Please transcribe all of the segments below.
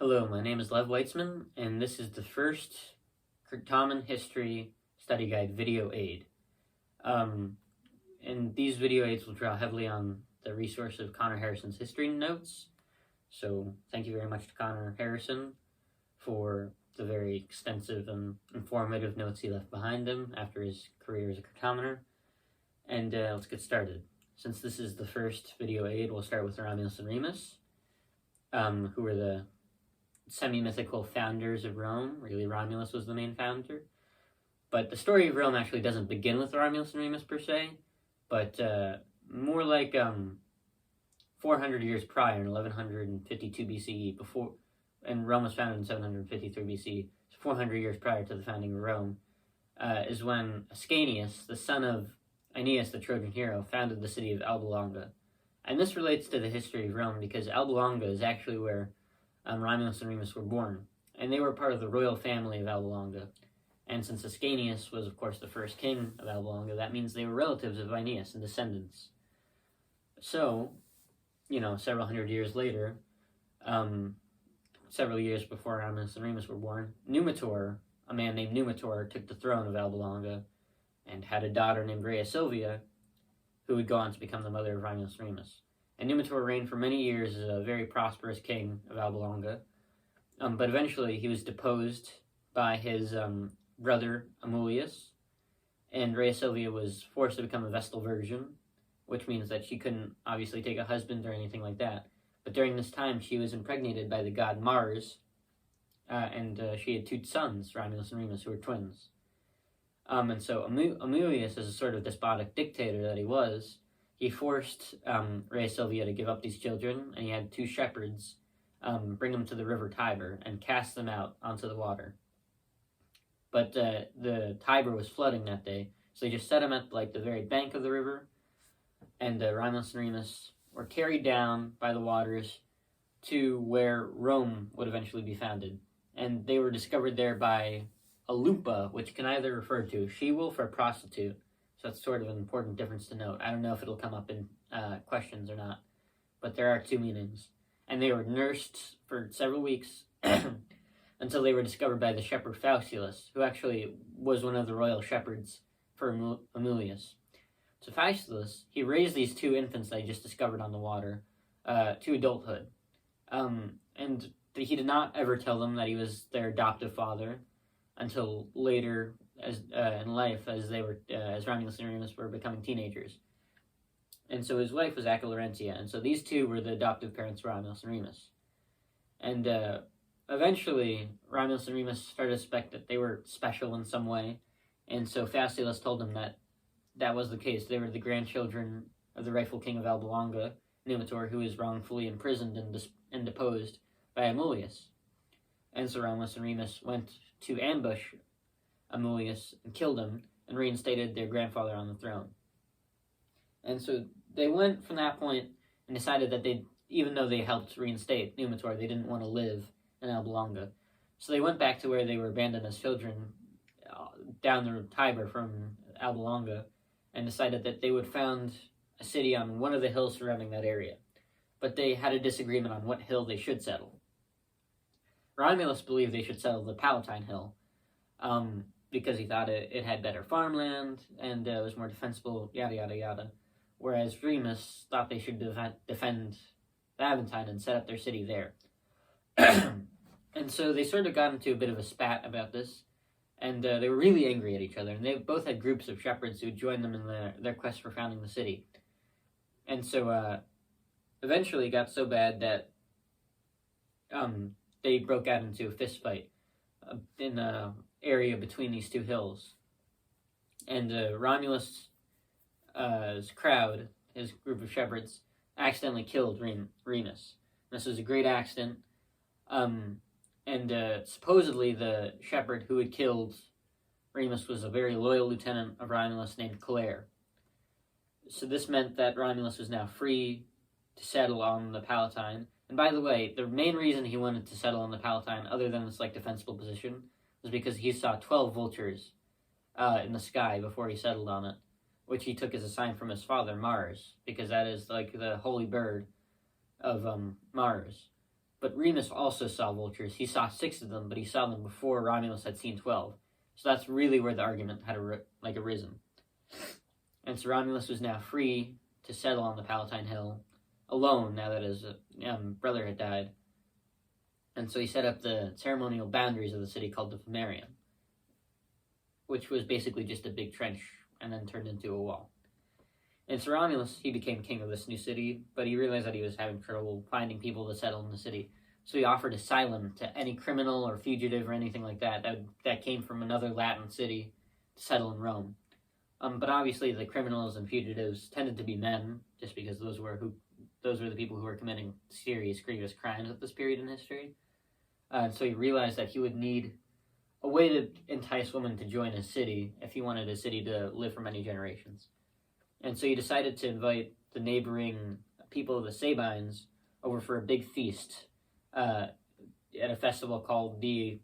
Hello, my name is Lev Weitzman, and this is the first Common History Study Guide video aid. And these video aids will draw heavily on the resource of Connor Harrison's history notes. So thank you very much to Connor Harrison for the very extensive and informative notes he left behind him after his career as a cartometer. And let's get started. Since this is the first video aid, we'll start with Romulus and Remus, who were the semi-mythical founders of Rome. Really, Romulus was the main founder. But the story of Rome actually doesn't begin with Romulus and Remus per se, but more like 400 years prior, in 1152 BCE, and Rome was founded in 753 BCE, so 400 years prior to the founding of Rome, is when Ascanius, the son of Aeneas, the Trojan hero, founded the city of Alba Longa. And this relates to the history of Rome because Alba Longa is actually where Romulus and Remus were born, and they were part of the royal family of Alba Longa. And since Ascanius was, of course, the first king of Alba Longa, that means they were relatives of Aeneas and descendants. So, several hundred years later, several years before Romulus and Remus were born, Numitor, a man named Numitor, took the throne of Alba Longa and had a daughter named Rhea Silvia, who would go on to become the mother of Romulus and Remus. And Numitor reigned for many years as a very prosperous king of Alba Longa, but eventually he was deposed by his brother Romulus, and Rhea Silvia was forced to become a Vestal Virgin, which means that she couldn't obviously take a husband or anything like that. But during this time, she was impregnated by the god Mars, and she had two sons, Romulus and Remus, who were twins. And so Romulus, as a sort of despotic dictator that he was, he forced Rhea Silvia to give up these children, and he had two shepherds bring them to the river Tiber and cast them out onto the water. But the Tiber was flooding that day, so they just set them at the very bank of the river, and Romulus and Remus were carried down by the waters to where Rome would eventually be founded. And they were discovered there by a lupa, which can either refer to a she-wolf or a prostitute. So that's sort of an important difference to note. I don't know if it'll come up in questions or not, but there are two meanings. And they were nursed for several weeks until they were discovered by the shepherd Faustulus, who actually was one of the royal shepherds for Romulus. So Faustulus, he raised these two infants that he just discovered on the water to adulthood. And he did not ever tell them that he was their adoptive father until later in life, as Romulus and Remus were becoming teenagers. And so his wife was Acca Laurentia, and so these two were the adoptive parents of Romulus and Remus. And eventually, Romulus and Remus started to suspect that they were special in some way, and so Faustulus told them that that was the case. They were the grandchildren of the rightful king of Alba Longa, Numitor, who was wrongfully imprisoned and deposed by Romulus. And so Romulus and Remus went to ambush Romulus and killed him and reinstated their grandfather on the throne. And so they went from that point and decided that even though they helped reinstate Numitor, they didn't want to live in Alba Longa. So they went back to where they were abandoned as children down the Tiber from Alba Longa and decided that they would found a city on one of the hills surrounding that area. But they had a disagreement on what hill they should settle. Romulus believed they should settle the Palatine Hill because he thought it had better farmland and was more defensible, yada, yada, yada. Whereas Remus thought they should defend the Aventine and set up their city there. And so they sort of got into a bit of a spat about this, and they were really angry at each other, and they both had groups of shepherds who joined them in their quest for founding the city. And so eventually it got so bad that they broke out into a fist fight in the area between these two hills. And Romulus' crowd, his group of shepherds, accidentally killed Remus. This was a great accident. And supposedly the shepherd who had killed Remus was a very loyal lieutenant of Romulus named Claire. So this meant that Romulus was now free to settle on the Palatine. And by the way, the main reason he wanted to settle on the Palatine, other than this defensible position, was because he saw 12 vultures in the sky before he settled on it, which he took as a sign from his father, Mars, because that is the holy bird of Mars. But Remus also saw vultures. He saw 6 of them, but he saw them before Romulus had seen 12. So that's really where the argument had arisen. And so Romulus was now free to settle on the Palatine Hill alone, now that his brother had died. And so he set up the ceremonial boundaries of the city called the Pomerium, which was basically just a big trench and then turned into a wall. And so Romulus, he became king of this new city, but he realized that he was having trouble finding people to settle in the city. So he offered asylum to any criminal or fugitive or anything like that came from another Latin city to settle in Rome. But obviously the criminals and fugitives tended to be men, just because those were the people who were committing serious, grievous crimes at this period in history. So he realized that he would need a way to entice women to join his city if he wanted his city to live for many generations. And so he decided to invite the neighboring people of the Sabines over for a big feast at a festival called the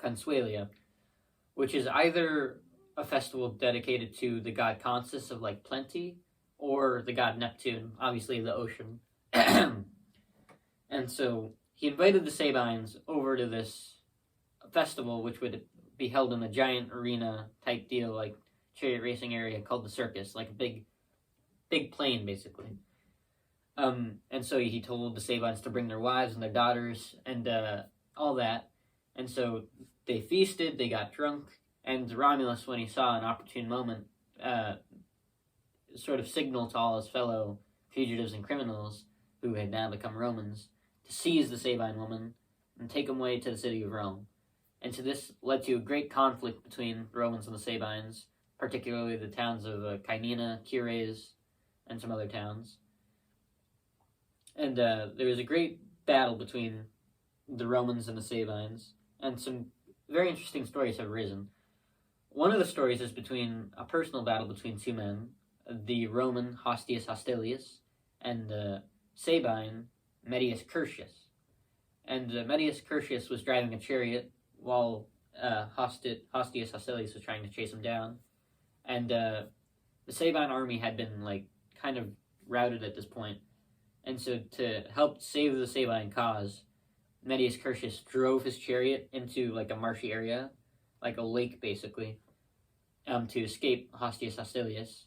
Consuelia, which is either a festival dedicated to the god Consus of like plenty, or the god Neptune, obviously the ocean. And so he invited the Sabines over to this festival, which would be held in a giant arena type deal, like chariot racing area called the circus, like a big plain basically. And so he told the Sabines to bring their wives and their daughters and all that. And so they feasted, they got drunk, and Romulus, when he saw an opportune moment, sort of signaled to all his fellow fugitives and criminals who had now become Romans to seize the Sabine woman and take them away to the city of Rome. And so this led to a great conflict between the Romans and the Sabines, particularly the towns of Caenina, Cures, and some other towns. And there was a great battle between the Romans and the Sabines, and some very interesting stories have arisen. One of the stories is between a personal battle between 2 men, the Roman Hostius Hostilius and the Sabine Medius Curtius. And Medius Curtius was driving a chariot while Hostius Hostilius was trying to chase him down. And the Sabine army had been kind of routed at this point. And so to help save the Sabine cause, Medius Curtius drove his chariot into a marshy area, like a lake basically, to escape Hostius Hostilius.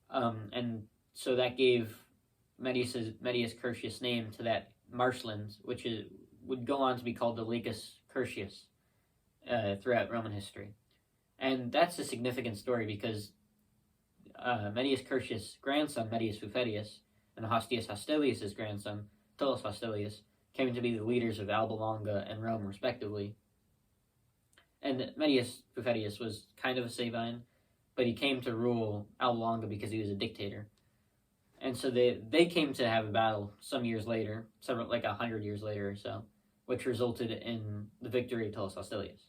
And so that gave Medius Curtius' name to that marshland, which would go on to be called the Lacus Curtius throughout Roman history. And that's a significant story because Medius Curtius' grandson, Medius Fufetius, and Hostius Hostilius' grandson, Tullus Hostilius, came to be the leaders of Alba Longa and Rome, respectively. And Medius Fufetius was kind of a Sabine, but he came to rule Alba Longa because he was a dictator. And so they came to have a battle some years later, 100 years later or so, which resulted in the victory of Tullus Hostilius.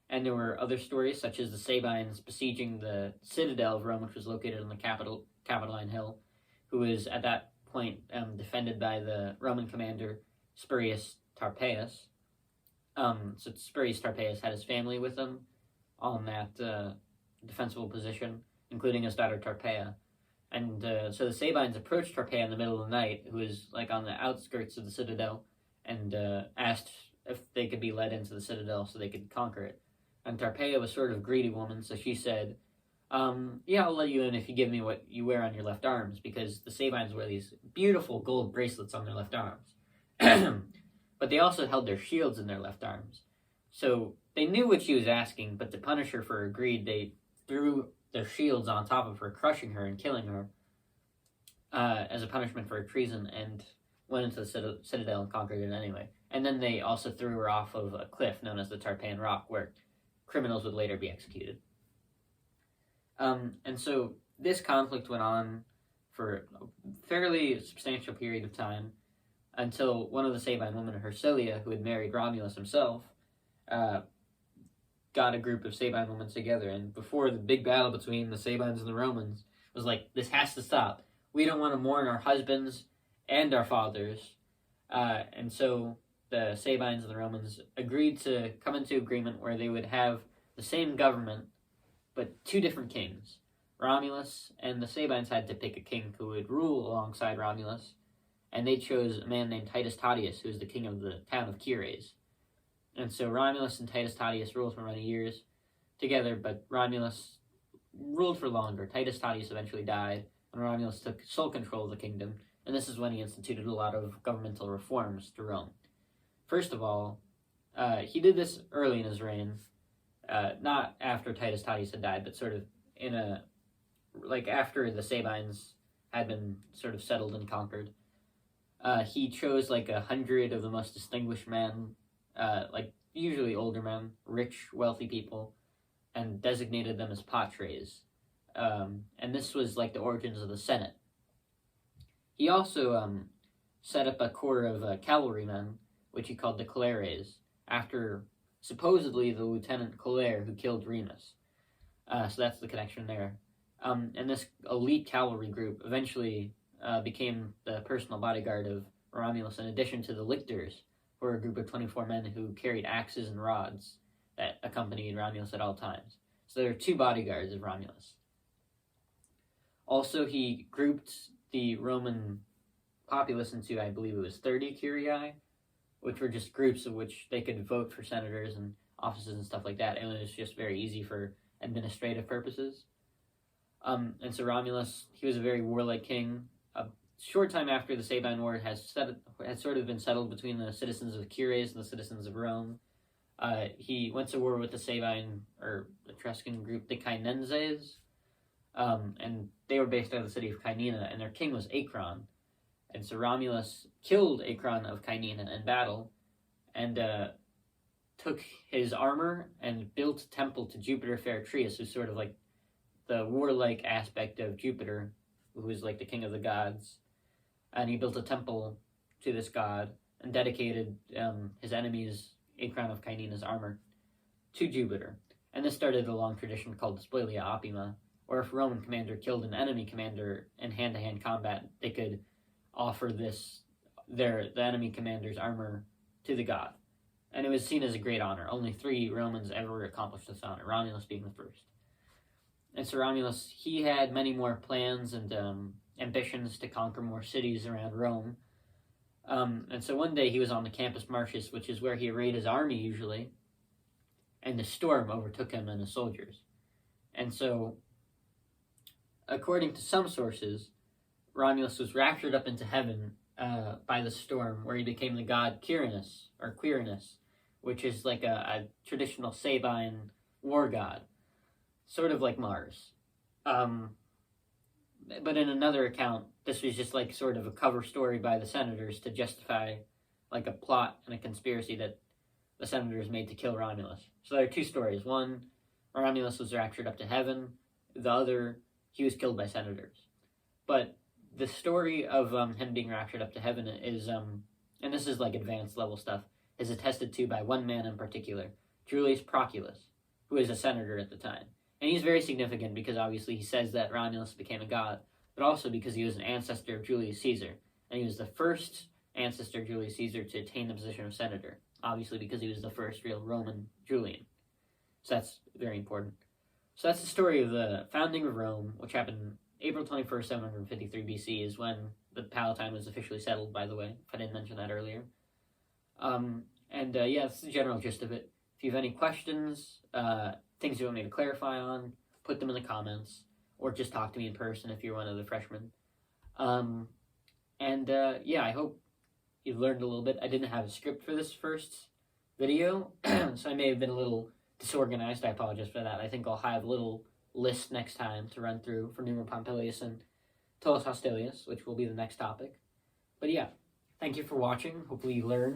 And there were other stories, such as the Sabines besieging the citadel of Rome, which was located on the Capitoline Hill, who was at that point defended by the Roman commander Spurius Tarpeius. So Spurius Tarpeius had his family with him on that defensible position, including his daughter Tarpeia. And so the Sabines approached Tarpeia in the middle of the night, who was on the outskirts of the citadel, and asked if they could be led into the citadel so they could conquer it. And Tarpeia was sort of a greedy woman, so she said, yeah, I'll let you in if you give me what you wear on your left arms, because the Sabines wear these beautiful gold bracelets on their left arms. But they also held their shields in their left arms. So they knew what she was asking, but to punish her for her greed, they threw their shields on top of her, crushing her and killing her as a punishment for her treason, and went into the citadel and conquered it anyway. And then they also threw her off of a cliff known as the Tarpeian Rock, where criminals would later be executed. And so this conflict went on for a fairly substantial period of time until one of the Sabine women, Hersilia, who had married Romulus himself, got a group of Sabine women together. And before the big battle between the Sabines and the Romans, was this has to stop. We don't want to mourn our husbands and our fathers. And so the Sabines and the Romans agreed to come into agreement where they would have the same government, but 2 different kings. Romulus and the Sabines had to pick a king who would rule alongside Romulus, and they chose a man named Titus Tatius, who was the king of the town of Cures. And so Romulus and Titus Tatius ruled for many years together, but Romulus ruled for longer. Titus Tatius eventually died, and Romulus took sole control of the kingdom, and this is when he instituted a lot of governmental reforms to Rome. First of all, he did this early in his reign, not after Titus Tatius had died, but sort of after the Sabines had been sort of settled and conquered. He chose 100 of the most distinguished men, usually older men, rich, wealthy people, and designated them as patres. And this was the origins of the Senate. He also set up a corps of cavalrymen, which he called the Collares, after supposedly the Lieutenant Collaire who killed Remus. So that's the connection there. And this elite cavalry group eventually became the personal bodyguard of Romulus, in addition to the lictors, who were a group of 24 men who carried axes and rods that accompanied Romulus at all times. So there are 2 bodyguards of Romulus. Also, he grouped the Roman populace into, I believe it was 30 curiae, which were just groups of which they could vote for senators and offices and stuff like that, and it was just very easy for administrative purposes. And so Romulus, he was a very warlike king. A short time after the Sabine War had sort of been settled between the citizens of Cures and the citizens of Rome, he went to war with the Sabine, or Etruscan group, the Cainenses, and they were based out of the city of Cainina, and their king was Acron. And so Romulus killed Acron of Cainina in battle, and took his armor and built a temple to Jupiter Feretrius, who's sort of the warlike aspect of Jupiter, who is the king of the gods. And he built a temple to this god and dedicated his enemy's Acron of Cainina's armor to Jupiter. And this started a long tradition called the Spolia Opima, where if a Roman commander killed an enemy commander in hand-to-hand combat, they could offer the enemy commander's armor to the god. And it was seen as a great honor. Only 3 Romans ever accomplished this honor, Romulus being the first. And so Romulus, he had many more plans and ambitions to conquer more cities around Rome. And so one day he was on the Campus Martius, which is where he arrayed his army usually, and a storm overtook him and his soldiers. And so, according to some sources, Romulus was raptured up into heaven by the storm, where he became the god Quirinus, or Quirinus, which is a traditional Sabine war god, sort of like Mars. But in another account, this was just sort of a cover story by the senators to justify a plot and a conspiracy that the senators made to kill Romulus. So there are 2 stories. One, Romulus was raptured up to heaven. The other, he was killed by senators. But the story of him being raptured up to heaven is, and this is advanced level stuff, is attested to by one man in particular, Julius Proculus, who is a senator at the time. And he's very significant because obviously he says that Romulus became a god, but also because he was an ancestor of Julius Caesar, and he was the first ancestor of Julius Caesar to attain the position of senator, obviously because he was the first real Roman Julian. So that's very important. So that's the story of the founding of Rome, which happened April 21st, 753 BC, is when the Palatine was officially settled, by the way, if I didn't mention that earlier. Yeah, that's the general gist of it. If you have any questions, things you want me to clarify on, put them in the comments, or just talk to me in person if you're one of the freshmen. Yeah, I hope you've learned a little bit. I didn't have a script for this first video, so I may have been a little disorganized. I apologize for that. I think I'll have a little list next time to run through for Numa Pompilius and Tullus Hostilius, which will be the next topic. But yeah, thank you for watching. Hopefully you learned.